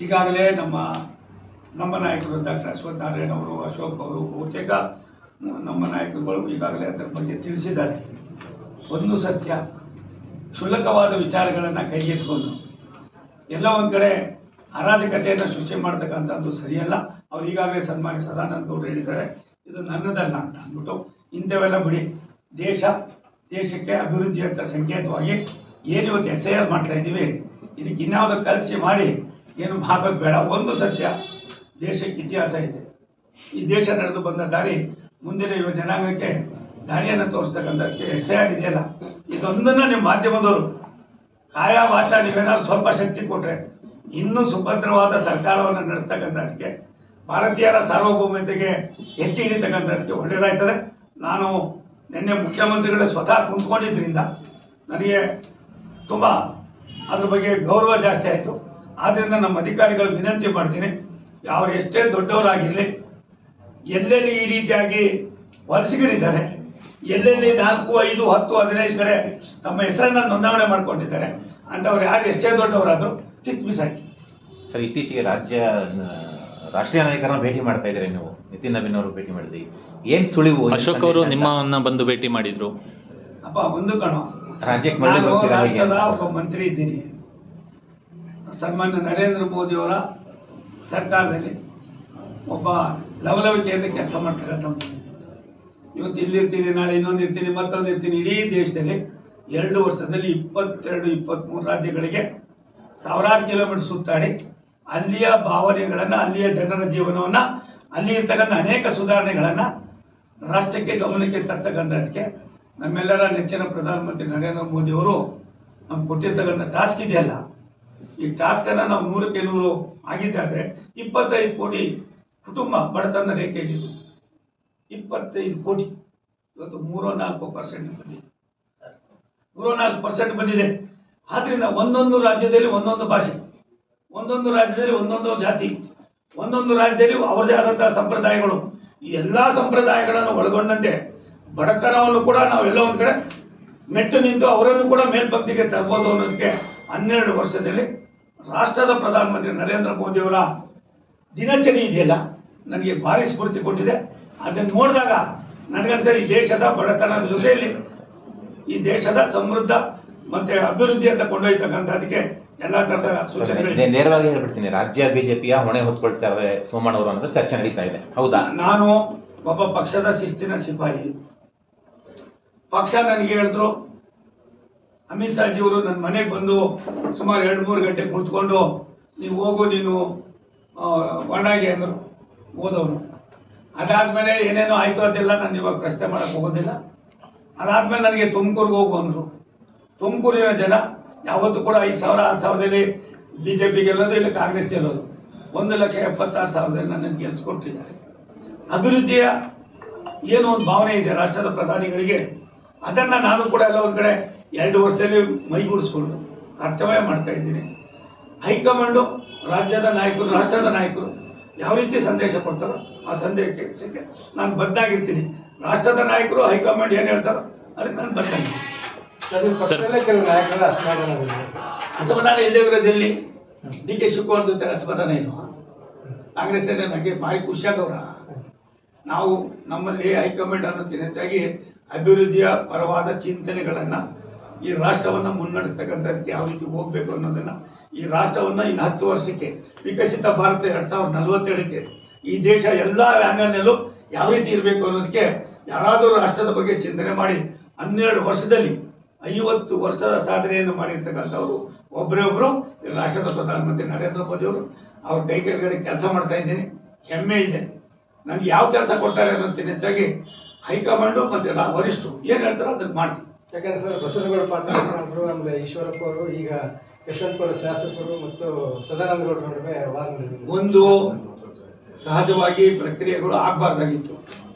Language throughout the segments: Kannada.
ಈಗಾಗಲೇ ನಮ್ಮ ನಾಯಕರು ಡಾಕ್ಟರ್ ಅಶ್ವಥ್ ನಾರಾಯಣ ಅವರು, ಅಶೋಕ್ ಅವರು, ಬಹುತೇಕ ನಮ್ಮ ನಾಯಕರುಗಳು ಈಗಾಗಲೇ ಅದರ ಬಗ್ಗೆ ತಿಳಿಸಿದ್ದಾರೆ. ಒಂದು ಸತ್ಯ, ಕ್ಷುಲ್ಲಕವಾದ ವಿಚಾರಗಳನ್ನು ಕೈಗೆತ್ತಿಕೊಂಡು ಎಲ್ಲ ಒಂದು ಕಡೆ ಅರಾಜಕತೆಯನ್ನು ಸೃಷ್ಟಿ ಮಾಡ್ತಕ್ಕಂಥದ್ದು ಸರಿಯಲ್ಲ. ಅವ್ರು ಈಗಾಗಲೇ ಸನ್ಮಾನ್ಯ ಸದಾನಂದ ಗೌಡರು ಹೇಳಿದ್ದಾರೆ, ಇದು ನನ್ನದಲ್ಲ ಅಂತ ಅಂದ್ಬಿಟ್ಟು ಇಂಥವೆಲ್ಲ ಬಿಡಿ. ದೇಶಕ್ಕೆ ಅಭಿವೃದ್ಧಿ ಅಂತ ಸಂಕೇತವಾಗಿ ಏನು ಇವತ್ತು SIR ಮಾಡ್ತಾ ಇದ್ದೀವಿ, ಇದಕ್ಕೆ ಇನ್ಯಾವುದೋ ಕಲಿಸಿ ಮಾಡಿ ಏನು ಭಾಗೋದು ಬೇಡ. ಒಂದು ಸತ್ಯ, ದೇಶಕ್ಕೆ ಇತಿಹಾಸ ಇದೆ. ಈ ದೇಶ ನಡೆದು ಬಂದ ದಾರಿ ಮುಂದಿನ ಯುವ ಜನಾಂಗಕ್ಕೆ ದಾರಿಯನ್ನು ತೋರಿಸ್ತಕ್ಕಂಥದ್ದಕ್ಕೆ SIR ಇದೆಯಲ್ಲ, ಇದೊಂದನ್ನು ನಿಮ್ಮ ಮಾಧ್ಯಮದವರು ಕಾಯ ವಾಚ ನೀವೇನಾದ್ರು ಸ್ವಲ್ಪ ಶಕ್ತಿ ಕೊಟ್ಟರೆ ಇನ್ನೂ ಸುಭದ್ರವಾದ ಸರ್ಕಾರವನ್ನು ನಡೆಸ್ತಕ್ಕಂಥದ್ದಕ್ಕೆ, ಭಾರತೀಯರ ಸಾರ್ವಭೌಮತೆಗೆ ಹೆಚ್ಚು ಹಿಡಿತಕ್ಕಂಥದ್ದಕ್ಕೆ ಒಳ್ಳೆಯದಾಗ್ತದೆ. ನಾನು ನಿನ್ನೆ ಮುಖ್ಯಮಂತ್ರಿಗಳೇ ಸ್ವತಃ ಕುಂತ್ಕೊಂಡಿದ್ದರಿಂದ ನನಗೆ ತುಂಬ ಅದ್ರ ಬಗ್ಗೆ ಗೌರವ ಜಾಸ್ತಿ ಆಯಿತು. ಆದ್ದರಿಂದ ನಮ್ಮ ಅಧಿಕಾರಿಗಳು ವಿನಂತಿ ಮಾಡ್ತೀನಿ, ಅವ್ರು ಎಷ್ಟೇ ದೊಡ್ಡವರಾಗಿರಲಿ, ಎಲ್ಲೆಲ್ಲಿ ಈ ರೀತಿಯಾಗಿ ವಲಸಿಗರಿದ್ದಾರೆ, ಎಲ್ಲೆಲ್ಲಿ 4, 5, 10, 15 ಕಡೆ ತಮ್ಮ ಹೆಸರನ್ನು ನೋಂದಣಿ ಮಾಡ್ಕೊಂಡಿದ್ದಾರೆ ಅಂಥವ್ರು ಯಾರು ಎಷ್ಟೇ ದೊಡ್ಡವರಾದರೂ ಕಿತ್ತು ಬಿಸಾಕಿ. ಸರ್, ಇತ್ತೀಚೆಗೆ ರಾಷ್ಟ್ರೀಯ ನಾಯಕರನ್ನ ಭೇಟಿ ಮಾಡ್ತಾ ಇದ್ದಾರೆ ನೀವು. ನಿತಿನ್ ನವೀನ್ ಅವರು ಭೇಟಿ ಮಾಡಿದ್ರಿ, ಏನು ಸುಳಿವು? ಅಶೋಕ್ ಅವರು ನಿಮ್ಮನ್ನ ಬಂದು ಭೇಟಿ ಮಾಡಿದ್ರು. ಅಪ್ಪ ಒಂದು ಕಣೋ, ರಾಜ್ಯಕ್ಕೆ ರಾಷ್ಟ್ರದ ಒಬ್ಬ ಮಂತ್ರಿ ಇದ್ದೀನಿ. ಸನ್ಮಾನ್ಯ ನರೇಂದ್ರ ಮೋದಿ ಅವರ ಸರ್ಕಾರದಲ್ಲಿ ಒಬ್ಬ ಲವಲವಿಕೆಯಿಂದ ಕೆಲಸ ಮಾಡ್ತಕ್ಕಂಥ, ಇವತ್ತು ಇಲ್ಲಿರ್ತೀನಿ, ನಾಳೆ ಇನ್ನೊಂದು ಇರ್ತೀನಿ, ಮತ್ತೊಂದು ಇರ್ತೀನಿ. ಇಡೀ ದೇಶದಲ್ಲಿ 2 ವರ್ಷದಲ್ಲಿ 22-23 ರಾಜ್ಯಗಳಿಗೆ ಸಾವಿರಾರು ಕಿಲೋಮೀಟರ್ ಸುತ್ತಾಡಿ ಅಲ್ಲಿಯ ಭಾವನೆಗಳನ್ನು, ಅಲ್ಲಿಯ ಜನರ ಜೀವನವನ್ನು, ಅಲ್ಲಿ ಇರ್ತಕ್ಕಂಥ ಅನೇಕ ಸುಧಾರಣೆಗಳನ್ನು ರಾಷ್ಟ್ರಕ್ಕೆ ಗಮನಕ್ಕೆ ತರ್ತಕ್ಕಂಥದ್ದಕ್ಕೆ ನಮ್ಮೆಲ್ಲರ ನೆಚ್ಚಿನ ಪ್ರಧಾನಮಂತ್ರಿ ನರೇಂದ್ರ ಮೋದಿಯವರು ನಮ್ಗೆ ಕೊಟ್ಟಿರ್ತಕ್ಕಂಥ ಟಾಸ್ಕ್ ಇದೆಯಲ್ಲ, ಈ ಟಾಸ್ಕನ್ನು ನಾವು 100ಕ್ಕೆ 100 ಆಗಿದ್ದಾದರೆ 25 ಕೋಟಿ ಕುಟುಂಬ ಬಡತನ ರೇಖೆಯಲ್ಲಿ 25 ಕೋಟಿ, ಇವತ್ತು 3-4% ಬಂದಿದೆ. 3-4% ಬಂದಿದೆ. ಆದ್ದರಿಂದ ಒಂದೊಂದು ರಾಜ್ಯದಲ್ಲಿ ಒಂದೊಂದು ಭಾಷೆ, ಒಂದೊಂದು ರಾಜ್ಯದಲ್ಲಿ ಒಂದೊಂದು ಜಾತಿ, ಒಂದೊಂದು ರಾಜ್ಯದಲ್ಲಿ ಅವರದೇ ಆದಂತಹ ಸಂಪ್ರದಾಯಗಳು, ಈ ಎಲ್ಲ ಸಂಪ್ರದಾಯಗಳನ್ನು ಒಳಗೊಂಡಂತೆ ಬಡತನವನ್ನು ಕೂಡ ನಾವೆಲ್ಲ ಒಂದು ಕಡೆ ಮೆಟ್ಟು ನಿಂತು ಅವರನ್ನು ಕೂಡ ಮೇಲ್ಪಂಕ್ತಿಗೆ ತರ್ಬೋದು ಅನ್ನೋದಕ್ಕೆ 12 ವರ್ಷದಲ್ಲಿ ರಾಷ್ಟ್ರದ ಪ್ರಧಾನಮಂತ್ರಿ ನರೇಂದ್ರ ಮೋದಿಯವರ ದಿನಚರಿ ಇದೆಯಲ್ಲ, ನನಗೆ ಭಾರಿ ಸ್ಫೂರ್ತಿ ಕೊಟ್ಟಿದೆ. ಅದನ್ನು ನೋಡಿದಾಗ ನನಗನ್ಸರಿ ಈ ದೇಶದ ಬಡತನದ ಜೊತೆಯಲ್ಲಿ ಈ ದೇಶದ ಸಮೃದ್ಧ ಮತ್ತೆ ಅಭಿವೃದ್ಧಿ ಅಂತ ಕೊಂಡೊಯ್ತಕ್ಕಂಥದಕ್ಕೆ ಎಲ್ಲ ತರದ ಸೂಚನೆಗಳು. ನೇರವಾಗಿ ಹೇಳ್ಬಿಡ್ತೀನಿ, ರಾಜ್ಯ ಬಿಜೆಪಿಯ ಹೊಣೆ ಹೊತ್ಕೊಳ್ತಾರೆ ಸೋಮಣ್ಣ ಅವರು ಅನ್ನೋದು ಚರ್ಚೆ ನಡೀತಾ ಇದೆ, ಹೌದಾ? ನಾನು ಒಬ್ಬ ಪಕ್ಷದ ಶಿಸ್ತಿನ ಸಿಪಾಯಿ. ಪಕ್ಷ ನನಗೆ ಹೇಳಿದ್ರು, ಅಮಿತ್ ಶಾಜಿಯವರು ನನ್ನ ಮನೆಗೆ ಬಂದು ಸುಮಾರು 2-3 ಗಂಟೆ ಕುಳಿತುಕೊಂಡು ನೀವು ಹೋಗೋ, ನೀನು ಒಣಾಗೆ ಅಂದರು, ಓದೋನು. ಅದಾದಮೇಲೆ ಏನೇನೋ ಆಯಿತು ಅದೆಲ್ಲ ನಾನು ಇವಾಗ ಪ್ರಶ್ನೆ ಮಾಡೋಕ್ಕೆ ಹೋಗೋದಿಲ್ಲ. ಅದಾದಮೇಲೆ ನನಗೆ ತುಮಕೂರಿಗೆ ಹೋಗು ಅಂದರು. ತುಮಕೂರಿನ ಜನ ಯಾವತ್ತೂ ಕೂಡ 5,000-6,000ದಲ್ಲಿ BJP ಗೆಲ್ಲೋದು, ಇಲ್ಲ ಕಾಂಗ್ರೆಸ್ ಗೆಲ್ಲೋದು. 1,76,000 ನನ್ನನ್ನು ಗೆಲ್ಲಿಸ್ಕೊಟ್ಟಿದ್ದಾರೆ. ಅಭಿವೃದ್ಧಿಯ ಏನು ಒಂದು ಭಾವನೆ ಇದೆ ರಾಷ್ಟ್ರದ ಪ್ರಧಾನಿಗಳಿಗೆ, ಅದನ್ನು ನಾನು ಕೂಡ ಎಲ್ಲ ಒಂದು ಕಡೆ 2 ವರ್ಷದಲ್ಲಿ ಮೈಗೂಡಿಸ್ಕೊಂಡು ಕರ್ತವ್ಯ ಮಾಡ್ತಾ ಇದ್ದೀನಿ. ಹೈಕಮಾಂಡು, ರಾಜ್ಯದ ನಾಯಕರು, ರಾಷ್ಟ್ರದ ನಾಯಕರು ಯಾವ ರೀತಿ ಸಂದೇಶ ಕೊಡ್ತಾರೋ ಆ ಸಂದೇಶಕ್ಕೆ ನಾನು ಬದ್ಧಾಗಿರ್ತೀನಿ. ರಾಷ್ಟ್ರದ ನಾಯಕರು, ಹೈಕಮಾಂಡ್ ಏನು ಹೇಳ್ತಾರೋ ಅದಕ್ಕೆ ನಾನು ಬದ್ಧಾಗಿರ್ತೀನಿ. ಅಸಮಾಧಾನ ಇಲ್ಲದಿರೋದಲ್ಲಿ DK ಶಿವಕುಮಾರ್ ಜೊತೆ ಅಸಮಾಧಾನ ಏನು? ಕಾಂಗ್ರೆಸ್ನಲ್ಲಿ ನನಗೆ ಭಾರಿ ಖುಷಿಯಾದವ್ರ. ನಾವು ನಮ್ಮಲ್ಲಿ ಹೈಕಮಾಂಡ್ ಅನ್ನೋದಕ್ಕಿಂತ ಹೆಚ್ಚಾಗಿ ಅಭಿವೃದ್ಧಿಯ ಪರವಾದ ಚಿಂತನೆಗಳನ್ನು, ಈ ರಾಷ್ಟ್ರವನ್ನು ಮುನ್ನಡೆಸ್ತಕ್ಕಂಥದ್ದಕ್ಕೆ ಯಾವ ರೀತಿ ಹೋಗಬೇಕು ಅನ್ನೋದನ್ನು, ಈ ರಾಷ್ಟ್ರವನ್ನು ಇನ್ನು 10 ವರ್ಷಕ್ಕೆ ವಿಕಸಿತ ಭಾರತ 2047ಕ್ಕೆ ಈ ದೇಶ ಎಲ್ಲ ಆ್ಯಂಗಲ್ನಲ್ಲೂ ಯಾವ ರೀತಿ ಇರಬೇಕು ಅನ್ನೋದಕ್ಕೆ ಯಾರಾದರೂ ರಾಷ್ಟ್ರದ ಬಗ್ಗೆ ಚಿಂತನೆ ಮಾಡಿ 12 ವರ್ಷದಲ್ಲಿ 50 ವರ್ಷದ ಸಾಧನೆಯನ್ನು ಮಾಡಿರ್ತಕ್ಕಂಥವ್ರು ಒಬ್ಬರೇ ಒಬ್ಬರು ರಾಷ್ಟ್ರದ ಪ್ರಧಾನಮಂತ್ರಿ ನರೇಂದ್ರ ಮೋದಿಯವರು. ಅವ್ರ ಕೈ ಕೆಳಗಡೆ ಕೆಲಸ ಮಾಡ್ತಾ ಇದ್ದೀನಿ, ಹೆಮ್ಮೆ ಇದೆ. ನನಗೆ ಯಾವ ಕೆಲಸ ಕೊಡ್ತಾರೆ ಅನ್ನೋದಕ್ಕಿಂತ ಹೆಚ್ಚಾಗಿ ಹೈಕಮಾಂಡು ಮತ್ತು ವರಿಷ್ಠರು ಏನು ಹೇಳ್ತಾರೋ ಅದನ್ನು ಮಾಡ್ತೀವಿ. ಯಾಕಂದ್ರೆ ಸರ್, ಬಸವನಗೌಡ ಪಾಟೀಲ್ ಆಮೇಲೆ ಈಶ್ವರಪ್ಪ ಅವರು, ಈಗ ಯಶವಂತಪುರ ಶಾಸಕರು ಮತ್ತು ಸದಾನಂದ ಗೌಡರ ನಡುವೆ ಒಂದು ಸಹಜವಾಗಿ ಪ್ರಕ್ರಿಯೆಗಳು ಆಗಬಾರ್ದಾಗಿತ್ತು,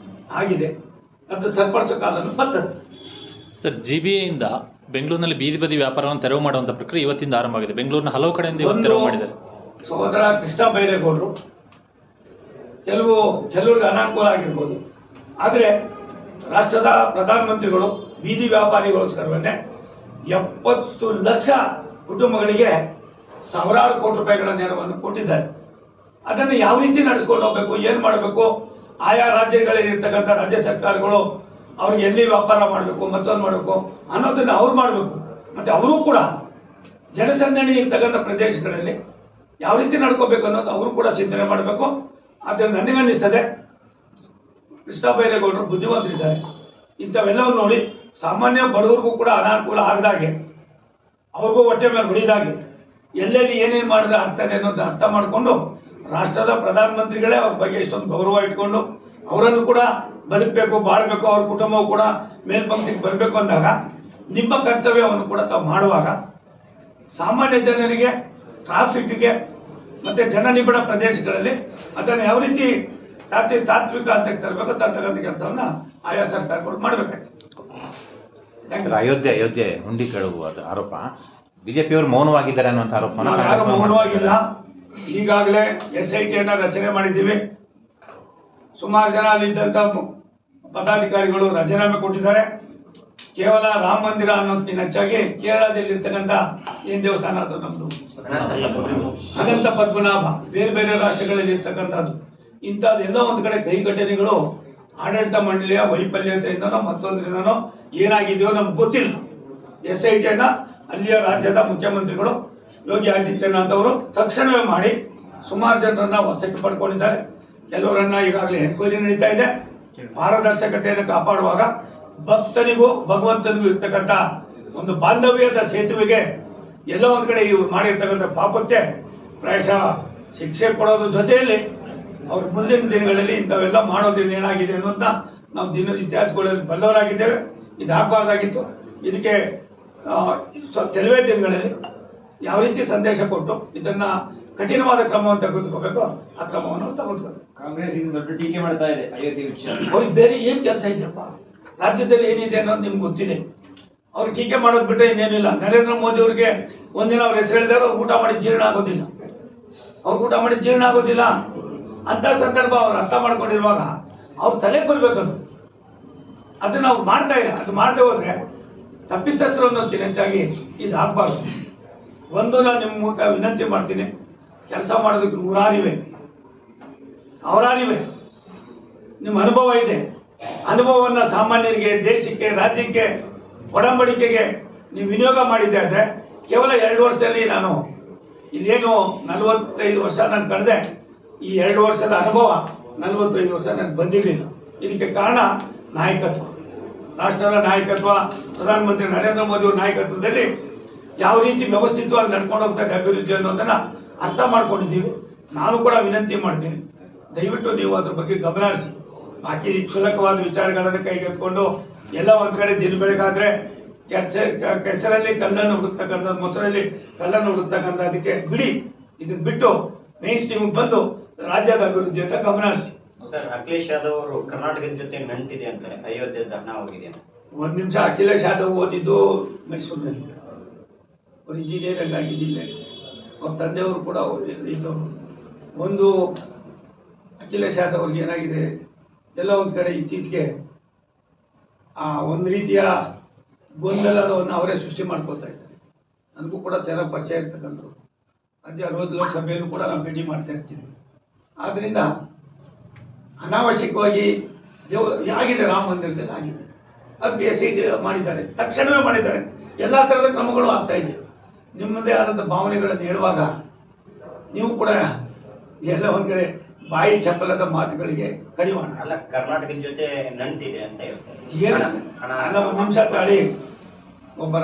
ಆಗಿದೆ. ಅದು ಸರಿಪಡಿಸೋ ಕಾಲನ್ನು ಬರ್ತದೆ. ಸರ್, GBAಯಿಂದ ಬೆಂಗಳೂರಿನಲ್ಲಿ ಬೀದಿ ಬದಿ ವ್ಯಾಪಾರವನ್ನು ತೆರವು ಮಾಡುವಂಥ ಪ್ರಕ್ರಿಯೆ ಇವತ್ತಿಂದ ಆರಂಭ ಆಗಿದೆ. ಬೆಂಗಳೂರಿನ ಹಲವು ಕಡೆಯಿಂದ ತೆರವು ಮಾಡಿದ್ದಾರೆ. ಸಹೋದರ ಕೃಷ್ಣ ಬೈರೇಗೌಡರು ಕೆಲವ್ರಿಗೆ ಅನಾನುಕೂಲ ಆಗಿರ್ಬೋದು, ಆದರೆ ರಾಷ್ಟ್ರದ ಪ್ರಧಾನಮಂತ್ರಿಗಳು ಬೀದಿ ವ್ಯಾಪಾರಿಗೋಸ್ಕರವನ್ನೇ 70 ಲಕ್ಷ ಕುಟುಂಬಗಳಿಗೆ ಸಾವಿರಾರು ಕೋಟಿ ರೂಪಾಯಿಗಳ ನೆರವನ್ನು ಕೊಟ್ಟಿದ್ದಾರೆ. ಅದನ್ನು ಯಾವ ರೀತಿ ನಡೆಸ್ಕೊಂಡು ಹೋಗಬೇಕು, ಏನು ಮಾಡಬೇಕು, ಆಯಾ ರಾಜ್ಯಗಳಲ್ಲಿರ್ತಕ್ಕಂಥ ರಾಜ್ಯ ಸರ್ಕಾರಗಳು ಅವ್ರಿಗೆ ಎಲ್ಲಿ ವ್ಯಾಪಾರ ಮಾಡಬೇಕು, ಮತ್ತೊಂದು ಮಾಡಬೇಕು ಅನ್ನೋದನ್ನು ಅವ್ರು ಮಾಡಬೇಕು. ಮತ್ತು ಅವರು ಕೂಡ ಜನಸಂದಣಿ ಇರ್ತಕ್ಕಂಥ ಪ್ರದೇಶಗಳಲ್ಲಿ ಯಾವ ರೀತಿ ನಡ್ಕೋಬೇಕು ಅನ್ನೋದು ಅವರು ಕೂಡ ಚಿಂತನೆ ಮಾಡಬೇಕು. ಆದರೆ ನನಗನ್ನಿಸ್ತದೆ ಕೃಷ್ಣ ಬೈರೇಗೌಡರು ಬುದ್ಧಿವಂತರಿದ್ದಾರೆ. ಇಂಥವೆಲ್ಲವನ್ನು ನೋಡಿ ಸಾಮಾನ್ಯ ಬಡವರಿಗೂ ಕೂಡ ಅನಾನುಕೂಲ ಆಗದಾಗೆ, ಅವ್ರಿಗೂ ಹೊಟ್ಟೆ ಮೇಲೆ ಹೊಡಿದಾಗೆ, ಎಲ್ಲೆಲ್ಲಿ ಏನೇನು ಮಾಡಿದ್ರೆ ಆಗ್ತದೆ ಅನ್ನೋದು ಅರ್ಥ ಮಾಡಿಕೊಂಡು ರಾಷ್ಟ್ರದ ಪ್ರಧಾನಮಂತ್ರಿಗಳೇ ಅವ್ರ ಬಗ್ಗೆ ಇಷ್ಟೊಂದು ಗೌರವ ಇಟ್ಕೊಂಡು ಅವರನ್ನು ಕೂಡ ಬದುಕಬೇಕು, ಬಾಳಬೇಕು, ಅವ್ರ ಕುಟುಂಬವು ಕೂಡ ಮೇಲ್ಪಂಕ್ತಿಗೆ ಬರಬೇಕು ಅಂದಾಗ ನಿಮ್ಮ ಕರ್ತವ್ಯವನ್ನು ಕೂಡ ತಾವು ಮಾಡುವಾಗ ಸಾಮಾನ್ಯ ಜನರಿಗೆ, ಟ್ರಾಫಿಕ್ಗೆ ಮತ್ತು ಜನನಿಬಿಡ ಪ್ರದೇಶಗಳಲ್ಲಿ ಅದನ್ನು ಯಾವ ರೀತಿ ತಾತ್ವಿಕ ಹಂತಕ್ಕೆ ತರಬೇಕು ತರ್ತಕ್ಕಂಥ ಕೆಲಸವನ್ನು ಆಯಾ ಸರ್ಕಾರಗಳು ಮಾಡಬೇಕಾಗ್ತದೆ. ಸರ್, ಅಯೋಧ್ಯೆ ಹುಂಡಿ ಕೇಳುವ ಆರೋಪ ಬಿಜೆಪಿಯವರು ಮೌನವಾಗಿದ್ದಾರೆ ಅನ್ನುವಂಥ ಆರೋಪ ನಾವು ಯಾರು ಮೌನವಾಗಿಲ್ಲ. ಈಗಾಗಲೇ SITಯನ್ನು ರಚನೆ ಮಾಡಿದ್ದೀವಿ. ಸುಮಾರು ಜನ ಅಲ್ಲಿದ್ದಂಥ ಪದಾಧಿಕಾರಿಗಳು ರಾಜೀನಾಮೆ ಕೊಟ್ಟಿದ್ದಾರೆ. ಕೇವಲ ರಾಮ ಮಂದಿರ ಅನ್ನೋದಕ್ಕಿಂತ ಹೆಚ್ಚಾಗಿ ಕೇರಳದಲ್ಲಿರ್ತಕ್ಕಂಥ ಏನು ದೇವಸ್ಥಾನ ಅದು ನಮ್ಮದು ಅನಂತ ಪದ್ಮನಾಭ, ಬೇರೆ ಬೇರೆ ರಾಷ್ಟ್ರಗಳಲ್ಲಿ ಇರ್ತಕ್ಕಂಥದ್ದು, ಇಂಥದ್ದೆಲ್ಲ ಒಂದು ಕಡೆ ಕೈ ಘಟನೆಗಳು ಆಡಳಿತ ಮಂಡಳಿಯ ವೈಫಲ್ಯತೆಯಿಂದನೋ ಮತ್ತೊಂದರಿಂದನೋ ಏನಾಗಿದೆಯೋ ನಮ್ಗೆ ಗೊತ್ತಿಲ್ಲ. SITಯನ್ನು ಅಲ್ಲಿಯ ರಾಜ್ಯದ ಮುಖ್ಯಮಂತ್ರಿಗಳು ಯೋಗಿ ಆದಿತ್ಯನಾಥ್ ಅವರು ತಕ್ಷಣವೇ ಮಾಡಿ ಸುಮಾರು ಜನರನ್ನ ವಶಕ್ಕೆ ಪಡ್ಕೊಂಡಿದ್ದಾರೆ. ಕೆಲವರನ್ನ ಈಗಾಗಲೇ ಎನ್ಕ್ವೈರಿ ನಡೀತಾ ಇದೆ. ಪಾರದರ್ಶಕತೆಯನ್ನು ಕಾಪಾಡುವಾಗ ಭಕ್ತನಿಗೂ ಭಗವಂತನಿಗೂ ಇರ್ತಕ್ಕಂಥ ಒಂದು ಬಾಂಧವ್ಯದ ಸೇತುವೆಗೆ ಎಲ್ಲೋ ಒಂದು ಕಡೆ ಇವ್ರು ಮಾಡಿರ್ತಕ್ಕಂಥ ಪಾಪಕ್ಕೆ ಪ್ರಾಯಶಃ ಶಿಕ್ಷೆ ಕೊಡೋದ್ರ ಜೊತೆಯಲ್ಲಿ ಅವ್ರ ಮುಂದಿನ ದಿನಗಳಲ್ಲಿ ಇಂಥವೆಲ್ಲ ಮಾಡೋದ್ರಿಂದ ಏನಾಗಿದೆ ಅನ್ನೋದನ್ನ ನಾವು ಇತಿಹಾಸಗಳಲ್ಲಿ ಬಲ್ಲವರಾಗಿದ್ದೇವೆ. ಇದು ಆಗಬಾರ್ದಾಗಿತ್ತು. ಇದಕ್ಕೆ ಕೆಲವೇ ದಿನಗಳಲ್ಲಿ ಯಾವ ರೀತಿ ಸಂದೇಶ ಕೊಟ್ಟು ಇದನ್ನ ಕಠಿಣವಾದ ಕ್ರಮವನ್ನು ತೆಗೆದುಕೋಬೇಕು ಆ ಕ್ರಮವನ್ನು ತೆಗೆದುಕೋಬೇಕು. ಕಾಂಗ್ರೆಸ್ ಇದು ದೊಡ್ಡ ಟೀಕೆ ಮಾಡ್ತಾ ಇದೆ ಅಯೋಧ್ಯೆ ವಿಷಯ. ಅವ್ರಿಗೆ ಬೇರೆ ಏನು ಕೆಲಸ ಇದೆಯಪ್ಪ, ರಾಜ್ಯದಲ್ಲಿ ಏನಿದೆ ಅನ್ನೋದು ನಿಮ್ಗೆ ಗೊತ್ತಿದೆ. ಅವ್ರು ಟೀಕೆ ಮಾಡೋದು ಬಿಟ್ಟರೆ ಇನ್ನೇನಿಲ್ಲ. ನರೇಂದ್ರ ಮೋದಿ ಅವ್ರಿಗೆ ಒಂದಿನ ಅವ್ರ ಹೆಸರು ಹೇಳಿದಾರೆ, ಅವ್ರು ಊಟ ಮಾಡಿ ಜೀರ್ಣ ಆಗೋದಿಲ್ಲ. ಅವ್ರು ಊಟ ಮಾಡಿ ಜೀರ್ಣ ಆಗೋದಿಲ್ಲ ಅಂಥ ಸಂದರ್ಭ ಅವ್ರು ಅರ್ಥ ಮಾಡ್ಕೊಂಡಿರುವಾಗ ಅವ್ರ ತಲೆಗೆ ಬರಬೇಕದು. ಅದನ್ನು ಅವ್ರು ಮಾಡ್ತಾ ಇಲ್ಲ. ಅದು ಮಾಡದೆ ಹೋದ್ರೆ ತಪ್ಪಿತಸ್ಥರು ಅನ್ನೋದಕ್ಕಿಂತ ಹೆಚ್ಚಾಗಿ ಇದು ಆಗಬಾರ್ದು. ಒಂದು ನಾನು ನಿಮ್ಮ ಮೂಲಕ ವಿನಂತಿ ಮಾಡ್ತೀನಿ, ಕೆಲಸ ಮಾಡೋದಕ್ಕೆ ನೂರಾರಿವೆ, ಸಾವಿರಾರಿವೆ. ನಿಮ್ಮ ಅನುಭವ ಇದೆ. ಅನುಭವವನ್ನು ಸಾಮಾನ್ಯರಿಗೆ, ದೇಶಕ್ಕೆ, ರಾಜ್ಯಕ್ಕೆ, ಒಡಂಬಡಿಕೆಗೆ ನೀವು ವಿನಿಯೋಗ ಮಾಡಿದ್ದೆ ಆದರೆ ಕೇವಲ 2 ವರ್ಷದಲ್ಲಿ ನಾನು ಇದೇನು 45 ವರ್ಷ ನಾನು ಕಳೆದೆ, ಈ 2 ವರ್ಷದ ಅನುಭವ 45 ವರ್ಷ ನನಗೆ ಬಂದಿರಲಿಲ್ಲ. ಇದಕ್ಕೆ ಕಾರಣ ನಾಯಕತ್ವ, ರಾಷ್ಟ್ರದ ನಾಯಕತ್ವ, ಪ್ರಧಾನಮಂತ್ರಿ ನರೇಂದ್ರ ಮೋದಿ ಅವರ ನಾಯಕತ್ವದಲ್ಲಿ ಯಾವ ರೀತಿ ವ್ಯವಸ್ಥಿತವಾಗಿ ನಡ್ಕೊಂಡು ಹೋಗ್ತಾ ಇದೆ ಅಭಿವೃದ್ಧಿ ಅನ್ನೋದನ್ನು ಅರ್ಥ ಮಾಡ್ಕೊಂಡಿದ್ದೀವಿ. ನಾನು ಕೂಡ ವಿನಂತಿ ಮಾಡ್ತೀನಿ, ದಯವಿಟ್ಟು ನೀವು ಅದ್ರ ಬಗ್ಗೆ ಗಮನ ಹರಿಸಿ. ಬಾಕಿ ಕ್ಷುಲ್ಲಕವಾದ ವಿಚಾರಗಳನ್ನು ಕೈಗೆತ್ಕೊಂಡು ಎಲ್ಲ ಒಂದು ಕಡೆ ದಿನ ಬೆಳಗಾದ್ರೆ ಕೆಸರಲ್ಲಿ ಕಲ್ಲನ್ನು ಹುಡುಕ್ತಕ್ಕಂಥದ್ದು, ಮೊಸರಲ್ಲಿ ಕಲ್ಲನ್ನು ಹುಡುಕ್ತಕ್ಕಂಥದ್ದಕ್ಕೆ ಬಿಡಿ. ಇದನ್ನ ಬಿಟ್ಟು ಮೇನ್ ಸ್ಟ್ರೀಮಿಗೆ ಬಂದು ರಾಜ್ಯದ ಅಭಿವೃದ್ಧಿ ಅಂತ ಗಮನ ಹರಿಸಿ. ಸರ್, ಅಖಿಲೇಶ್ ಯಾದವ್ ಅವರು ಕರ್ನಾಟಕದ ಜೊತೆ ನಂಟಿದೆ ಅಂತಾರೆ, ಅಯೋಧ್ಯೆ ದಹನ ಹೋಗಿದೆ ಅಂತ. ಒಂದು ನಿಮಿಷ, ಅಖಿಲೇಶ್ ಯಾದವ್ ಓದಿದ್ದು ಮೈಸೂರಿನಲ್ಲಿ, ಅವ್ರು ಇಂಜಿನಿಯರಿಂಗ್ ಆಗಿದ್ದಿಲ್ಲ. ಅವ್ರ ತಂದೆಯವರು ಕೂಡ ಇದ್ದವರು. ಒಂದು ಅಖಿಲೇಶ್ ಯಾದವ್ ಅವ್ರಿಗೆ ಏನಾಗಿದೆ, ಎಲ್ಲ ಒಂದು ಕಡೆ ಇತ್ತೀಚೆಗೆ ಒಂದು ರೀತಿಯ ಗೊಂದಲವನ್ನು ಅವರೇ ಸೃಷ್ಟಿ ಮಾಡ್ಕೊಳ್ತಾ ಇದ್ದಾರೆ. ನನಗೂ ಕೂಡ ಚೆನ್ನಾಗಿ ಪರಿಚಯ ಇರ್ತಕ್ಕಂಥವ್ರು. ರಾಜ್ಯ 60 ಲೋಕಸಭೆಯಲ್ಲೂ ಕೂಡ ನಾವು ಭೇಟಿ ಮಾಡ್ತಾ ಇರ್ತೀವಿ. ಆದ್ದರಿಂದ ಅನಾವಶ್ಯಕವಾಗಿ ಆಗಿದೆ, ರಾಮ ಮಂದಿರದಲ್ಲಿ ಆಗಿದೆ. ಅದಕ್ಕೆ SIT ಮಾಡಿದ್ದಾರೆ, ತಕ್ಷಣವೇ ಮಾಡಿದ್ದಾರೆ. ಎಲ್ಲ ಥರದ ಕ್ರಮಗಳು ಆಗ್ತಾ ಇದೆ. ನಿಮ್ಮದೇ ಆದಂಥ ಭಾವನೆಗಳನ್ನು ಹೇಳುವಾಗ ನೀವು ಕೂಡ ಎಲ್ಲ ಒಂದು ಕಡೆ ಬಾಯಿ ಚಪ್ಪಲದ ಮಾತುಗಳಿಗೆ ಕಡಿವಾಣ. ಅಲ್ಲ, ಕರ್ನಾಟಕದ ಜೊತೆ ನಂಟಿದೆ ಅಂತ ಹೇಳ್ತಾರೆ. ಏನು ಒಂದು ನಿಮಿಷ ತಾಳಿ. ಒಬ್ಬ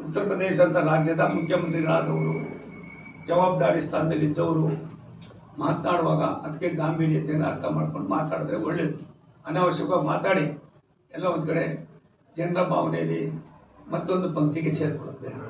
ಉತ್ತರ ಪ್ರದೇಶ ಅಂತ ರಾಜ್ಯದ ಮುಖ್ಯಮಂತ್ರಿಗಳಾದವರು, ಜವಾಬ್ದಾರಿ ಸ್ಥಾನದಲ್ಲಿದ್ದವರು ಮಾತನಾಡುವಾಗ ಅದಕ್ಕೆ ಗಾಂಭೀರ್ಯತೆಯನ್ನು ಅರ್ಥ ಮಾಡ್ಕೊಂಡು ಮಾತಾಡಿದ್ರೆ ಒಳ್ಳೆಯದು. ಅನಾವಶ್ಯಕವಾಗಿ ಮಾತಾಡಿ ಎಲ್ಲ ಒಂದು ಕಡೆ ಜನರ ಭಾವನೆಯಲ್ಲಿ ಮತ್ತೊಂದು ಪಂಕ್ತಿಗೆ ಸೇರಿಕೊಳ್ಳುತ್ತೆ.